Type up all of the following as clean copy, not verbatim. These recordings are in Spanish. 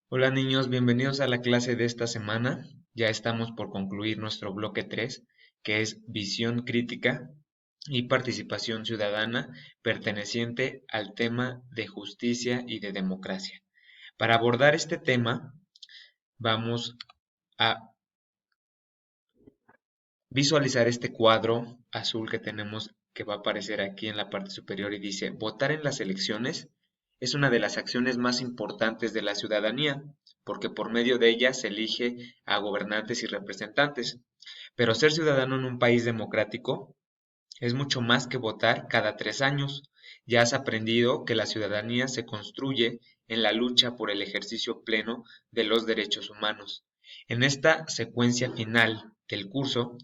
Hola niños, bienvenidos a la clase de esta semana. Ya estamos por concluir nuestro bloque 3, que es visión crítica y participación ciudadana perteneciente al tema de justicia y de democracia. Para abordar este tema, vamos a visualizar este cuadro azul que tenemos que va a aparecer aquí en la parte superior y dice, votar en las elecciones es una de las acciones más importantes de la ciudadanía, porque por medio de ella se elige a gobernantes y representantes. Pero ser ciudadano en un país democrático es mucho más que votar cada 3 años. Ya has aprendido que la ciudadanía se construye en la lucha por el ejercicio pleno de los derechos humanos. En esta secuencia final del curso,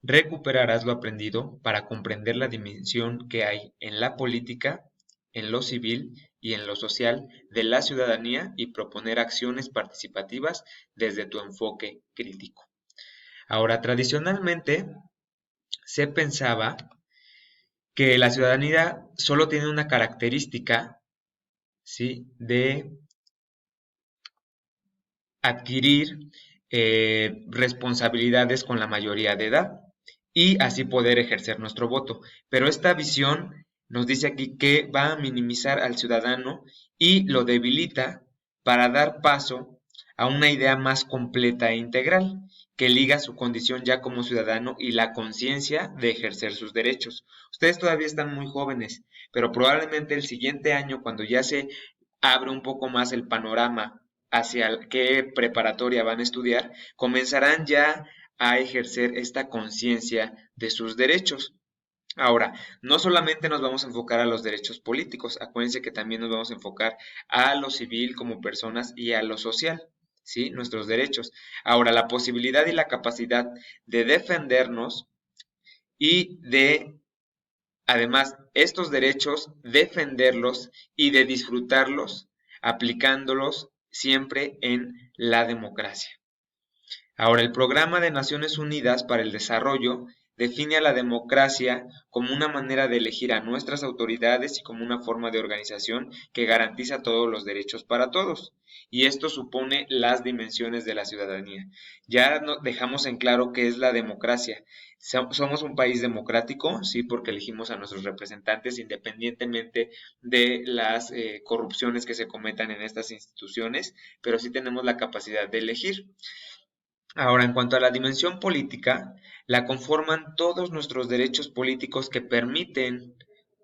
recuperarás lo aprendido para comprender la dimensión que hay en la política, en lo civil y en lo social de la ciudadanía y proponer acciones participativas desde tu enfoque crítico. Ahora, tradicionalmente se pensaba que la ciudadanía solo tiene una característica, ¿sí?, de adquirir responsabilidades con la mayoría de edad y así poder ejercer nuestro voto. Pero esta visión nos dice aquí que va a minimizar al ciudadano y lo debilita para dar paso a una idea más completa e integral que liga su condición ya como ciudadano y la conciencia de ejercer sus derechos. Ustedes todavía están muy jóvenes, pero probablemente el siguiente año, cuando ya se abre un poco más el panorama hacia qué preparatoria van a estudiar, comenzarán ya a ejercer esta conciencia de sus derechos. Ahora, no solamente nos vamos a enfocar a los derechos políticos, acuérdense que también nos vamos a enfocar a lo civil como personas y a lo social, ¿sí? Nuestros derechos. Ahora, la posibilidad y la capacidad de defendernos y de, además, estos derechos, defenderlos y de disfrutarlos aplicándolos siempre en la democracia. Ahora, el Programa de Naciones Unidas para el Desarrollo define a la democracia como una manera de elegir a nuestras autoridades y como una forma de organización que garantiza todos los derechos para todos. Y esto supone las dimensiones de la ciudadanía. Ya dejamos en claro qué es la democracia. Somos un país democrático, sí, porque elegimos a nuestros representantes independientemente de las corrupciones que se cometan en estas instituciones, pero sí tenemos la capacidad de elegir. Ahora, en cuanto a la dimensión política, la conforman todos nuestros derechos políticos que permiten,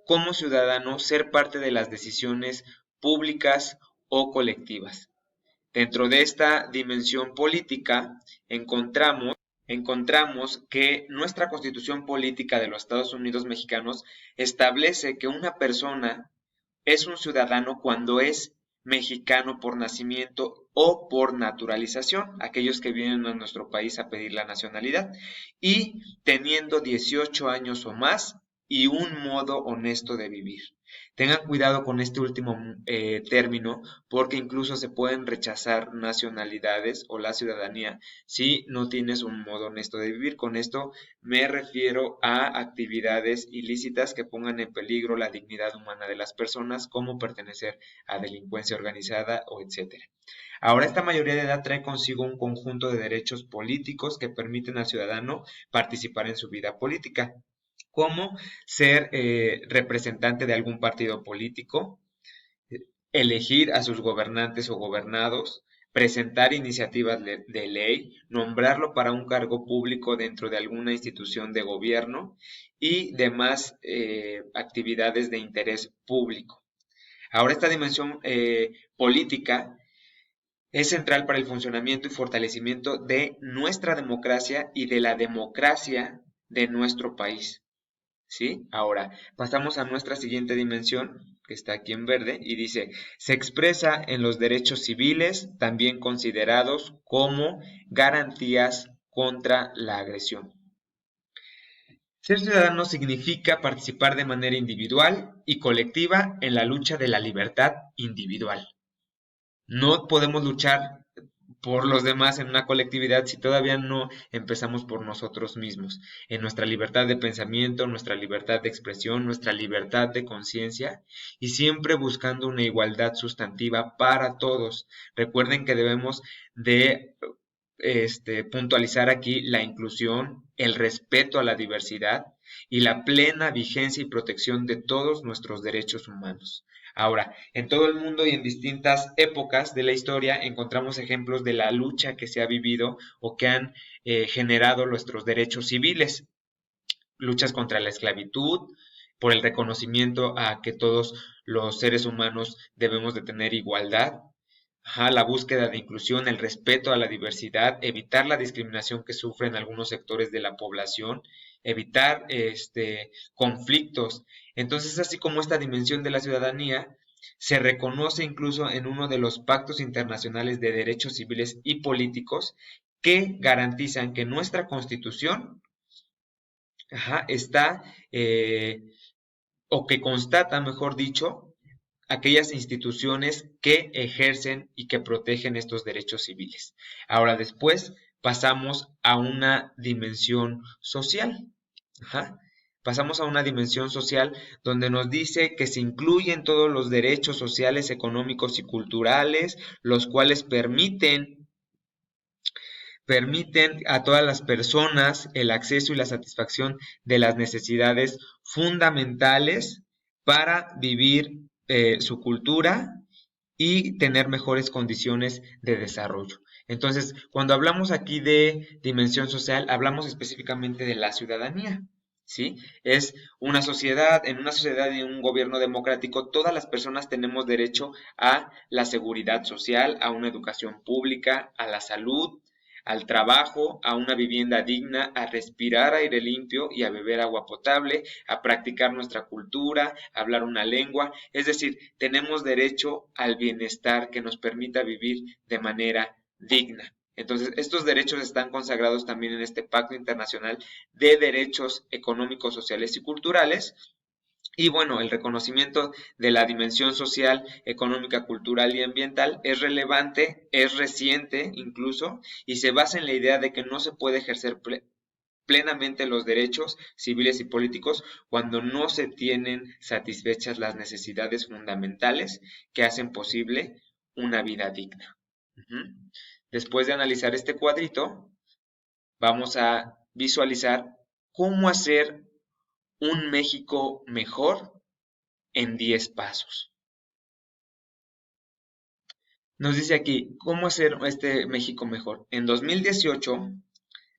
como ciudadanos, ser parte de las decisiones públicas o colectivas. Dentro de esta dimensión política encontramos que nuestra Constitución Política de los Estados Unidos Mexicanos establece que una persona es un ciudadano cuando es mexicano por nacimiento o por naturalización, aquellos que vienen a nuestro país a pedir la nacionalidad, y teniendo 18 años o más y un modo honesto de vivir. Tengan cuidado con este último término porque incluso se pueden rechazar nacionalidades o la ciudadanía si no tienes un modo honesto de vivir. Con esto me refiero a actividades ilícitas que pongan en peligro la dignidad humana de las personas, como pertenecer a delincuencia organizada o etcétera. Ahora, esta mayoría de edad trae consigo un conjunto de derechos políticos que permiten al ciudadano participar en su vida política, como ser representante de algún partido político, elegir a sus gobernantes o gobernados, presentar iniciativas de ley, nombrarlo para un cargo público dentro de alguna institución de gobierno y demás actividades de interés público. Ahora, esta dimensión política es central para el funcionamiento y fortalecimiento de nuestra democracia y de la democracia de nuestro país. ¿Sí? Ahora, pasamos a nuestra siguiente dimensión, que está aquí en verde, y dice, se expresa en los derechos civiles, también considerados como garantías contra la agresión. Ser ciudadano significa participar de manera individual y colectiva en la lucha de la libertad individual. No podemos luchar por los demás en una colectividad si todavía no empezamos por nosotros mismos, en nuestra libertad de pensamiento, nuestra libertad de expresión, nuestra libertad de conciencia y siempre buscando una igualdad sustantiva para todos. Recuerden que debemos de puntualizar aquí la inclusión, el respeto a la diversidad y la plena vigencia y protección de todos nuestros derechos humanos. Ahora, en todo el mundo y en distintas épocas de la historia encontramos ejemplos de la lucha que se ha vivido o que han generado nuestros derechos civiles, luchas contra la esclavitud, por el reconocimiento a que todos los seres humanos debemos de tener igualdad, ajá, la búsqueda de inclusión, el respeto a la diversidad, evitar la discriminación que sufren algunos sectores de la población, evitar conflictos. Entonces, así como esta dimensión de la ciudadanía se reconoce incluso en uno de los pactos internacionales de derechos civiles y políticos que garantizan que nuestra Constitución, ajá, está, o que constata, mejor dicho, aquellas instituciones que ejercen y que protegen estos derechos civiles. Ahora después pasamos a una dimensión social. Ajá. Pasamos a una dimensión social donde nos dice que se incluyen todos los derechos sociales, económicos y culturales, los cuales permiten a todas las personas el acceso y la satisfacción de las necesidades fundamentales para vivir su cultura y tener mejores condiciones de desarrollo. Entonces, cuando hablamos aquí de dimensión social, hablamos específicamente de la ciudadanía, ¿sí? Es una sociedad, en una sociedad y en un gobierno democrático, todas las personas tenemos derecho a la seguridad social, a una educación pública, a la salud, al trabajo, a una vivienda digna, a respirar aire limpio y a beber agua potable, a practicar nuestra cultura, a hablar una lengua, es decir, tenemos derecho al bienestar que nos permita vivir de manera digna. Entonces, estos derechos están consagrados también en este Pacto Internacional de Derechos Económicos, Sociales y Culturales, y bueno, el reconocimiento de la dimensión social, económica, cultural y ambiental es relevante, es reciente incluso, y se basa en la idea de que no se puede ejercer plenamente los derechos civiles y políticos cuando no se tienen satisfechas las necesidades fundamentales que hacen posible una vida digna. Después de analizar este cuadrito, vamos a visualizar cómo hacer un México mejor en 10 pasos. Nos dice aquí, ¿cómo hacer este México mejor? En 2018,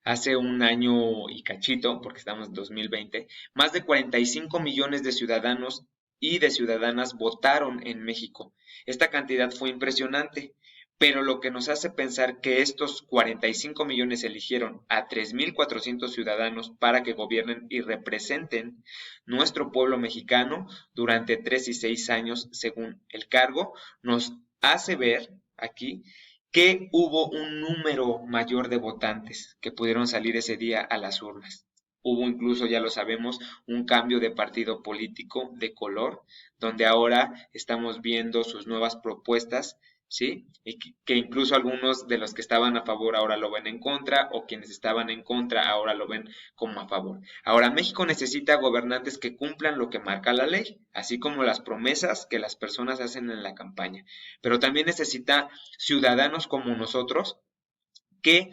hace un año y cachito, porque estamos en 2020, más de 45 millones de ciudadanos y de ciudadanas votaron en México. Esta cantidad fue impresionante, pero lo que nos hace pensar que estos 45 millones eligieron a 3.400 ciudadanos para que gobiernen y representen nuestro pueblo mexicano durante 3 y 6 años según el cargo, nos hace ver aquí que hubo un número mayor de votantes que pudieron salir ese día a las urnas. Hubo incluso, ya lo sabemos, un cambio de partido político de color, donde ahora estamos viendo sus nuevas propuestas, ¿sí? Y que incluso algunos de los que estaban a favor ahora lo ven en contra, o quienes estaban en contra ahora lo ven como a favor. Ahora, México necesita gobernantes que cumplan lo que marca la ley, así como las promesas que las personas hacen en la campaña, pero también necesita ciudadanos como nosotros que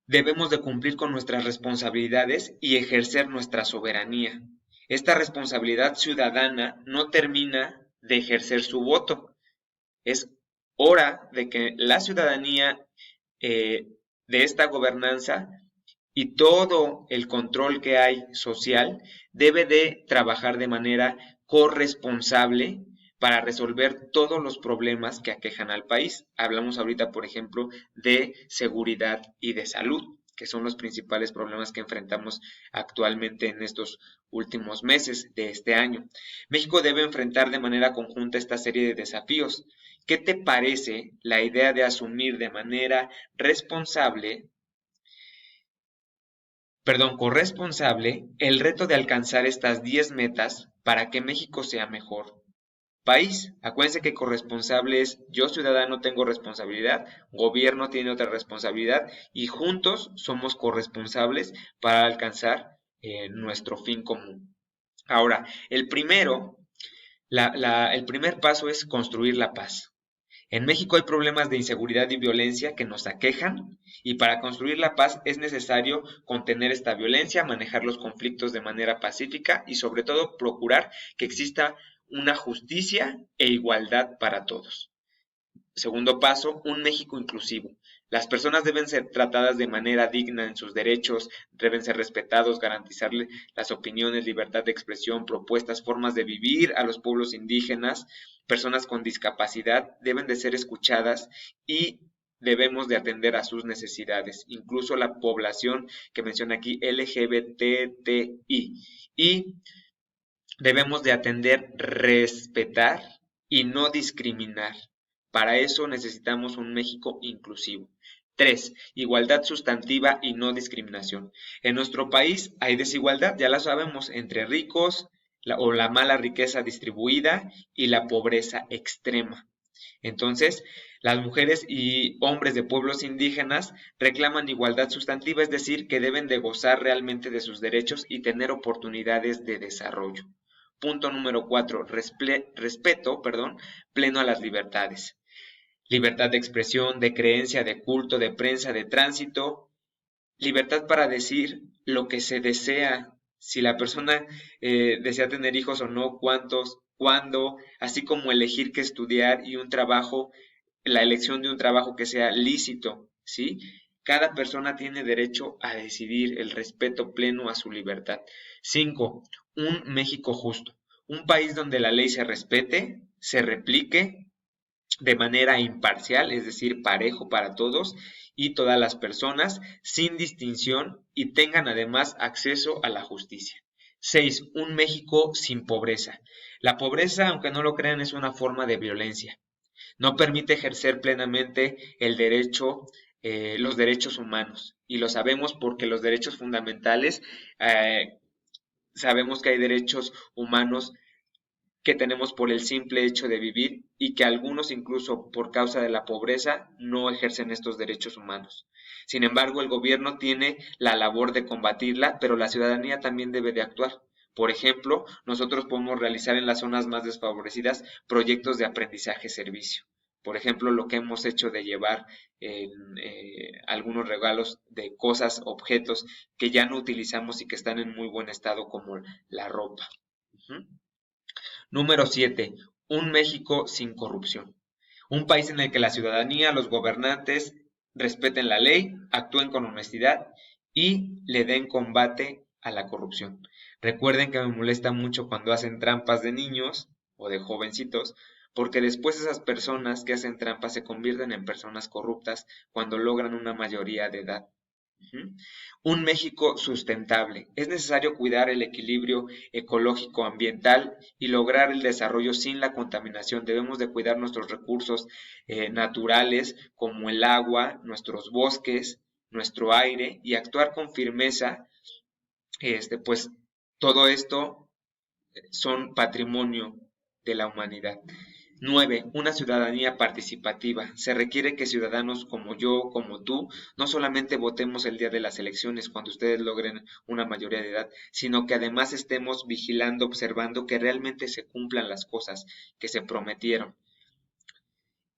debemos de cumplir con nuestras responsabilidades y ejercer nuestra soberanía. Esta responsabilidad ciudadana no termina de ejercer su voto. Es hora de que la ciudadanía de esta gobernanza y todo el control que hay social debe de trabajar de manera corresponsable para resolver todos los problemas que aquejan al país. Hablamos ahorita, por ejemplo, de seguridad y de salud, que son los principales problemas que enfrentamos actualmente en estos últimos meses de este año. México debe enfrentar de manera conjunta esta serie de desafíos. ¿Qué te parece la idea de asumir de manera corresponsable el reto de alcanzar estas 10 metas para que México sea mejor? país. Acuérdense que corresponsable es yo ciudadano tengo responsabilidad, gobierno tiene otra responsabilidad y juntos somos corresponsables para alcanzar nuestro fin común. Ahora, el primer paso es construir la paz. En México hay problemas de inseguridad y violencia que nos aquejan y para construir la paz es necesario contener esta violencia, manejar los conflictos de manera pacífica y sobre todo procurar que exista una justicia e igualdad para todos. Segundo paso, un México inclusivo. Las personas deben ser tratadas de manera digna en sus derechos, deben ser respetados, garantizarle las opiniones, libertad de expresión, propuestas, formas de vivir a los pueblos indígenas, personas con discapacidad deben de ser escuchadas y debemos de atender a sus necesidades, incluso la población que menciona aquí LGBTI. Y debemos de atender, respetar y no discriminar. Para eso necesitamos un México inclusivo. 3. Igualdad sustantiva y no discriminación. En nuestro país hay desigualdad, ya la sabemos, entre ricos o la mala riqueza distribuida y la pobreza extrema. Entonces, las mujeres y hombres de pueblos indígenas reclaman igualdad sustantiva, es decir, que deben de gozar realmente de sus derechos y tener oportunidades de desarrollo. Punto número 4. Respeto, pleno a las libertades. Libertad de expresión, de creencia, de culto, de prensa, de tránsito. Libertad para decir lo que se desea. Si la persona desea tener hijos o no, cuántos, cuándo, así como elegir qué estudiar y un trabajo, la elección de un trabajo que sea lícito, ¿sí? Cada persona tiene derecho a decidir el respeto pleno a su libertad. 5. Un México justo. Un país donde la ley se respete, se replique de manera imparcial, es decir, parejo para todos y todas las personas, sin distinción y tengan además acceso a la justicia. 6. Un México sin pobreza. La pobreza, aunque no lo crean, es una forma de violencia. No permite ejercer plenamente el derecho, los derechos humanos. Y lo sabemos porque los derechos fundamentales, sabemos que hay derechos humanos que tenemos por el simple hecho de vivir y que algunos incluso por causa de la pobreza no ejercen estos derechos humanos. Sin embargo, el gobierno tiene la labor de combatirla, pero la ciudadanía también debe de actuar. Por ejemplo, nosotros podemos realizar en las zonas más desfavorecidas proyectos de aprendizaje-servicio. Por ejemplo, lo que hemos hecho de llevar algunos regalos de cosas, objetos que ya no utilizamos y que están en muy buen estado como la ropa. Uh-huh. Número 7. Un México sin corrupción. Un país en el que la ciudadanía, los gobernantes respeten la ley, actúen con honestidad y le den combate a la corrupción. Recuerden que me molesta mucho cuando hacen trampas de niños o de jovencitos, porque después esas personas que hacen trampas se convierten en personas corruptas cuando logran una mayoría de edad. Un México sustentable. Es necesario cuidar el equilibrio ecológico ambiental y lograr el desarrollo sin la contaminación. Debemos de cuidar nuestros recursos naturales como el agua, nuestros bosques, nuestro aire y actuar con firmeza. Pues todo esto son patrimonio de la humanidad. 9. Una ciudadanía participativa. Se requiere que ciudadanos como yo, como tú, no solamente votemos el día de las elecciones cuando ustedes logren una mayoría de edad, sino que además estemos vigilando, observando que realmente se cumplan las cosas que se prometieron.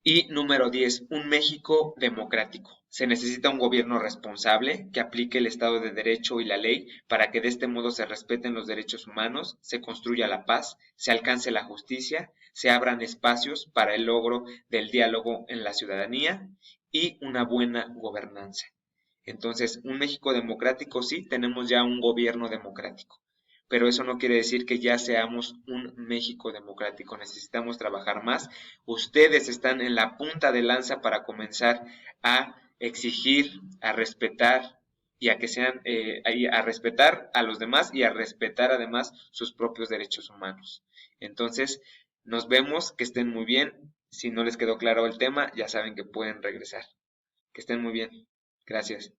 Y número 10, un México democrático. Se necesita un gobierno responsable que aplique el Estado de Derecho y la ley para que de este modo se respeten los derechos humanos, se construya la paz, se alcance la justicia, se abran espacios para el logro del diálogo en la ciudadanía y una buena gobernanza. Entonces, un México democrático, sí, tenemos ya un gobierno democrático, pero eso no quiere decir que ya seamos un México democrático. Necesitamos trabajar más. Ustedes están en la punta de lanza para comenzar a exigir, a respetar y a que sean, a respetar a los demás y a respetar además sus propios derechos humanos. Entonces, nos vemos, que estén muy bien. Si no les quedó claro el tema, ya saben que pueden regresar. Que estén muy bien. Gracias.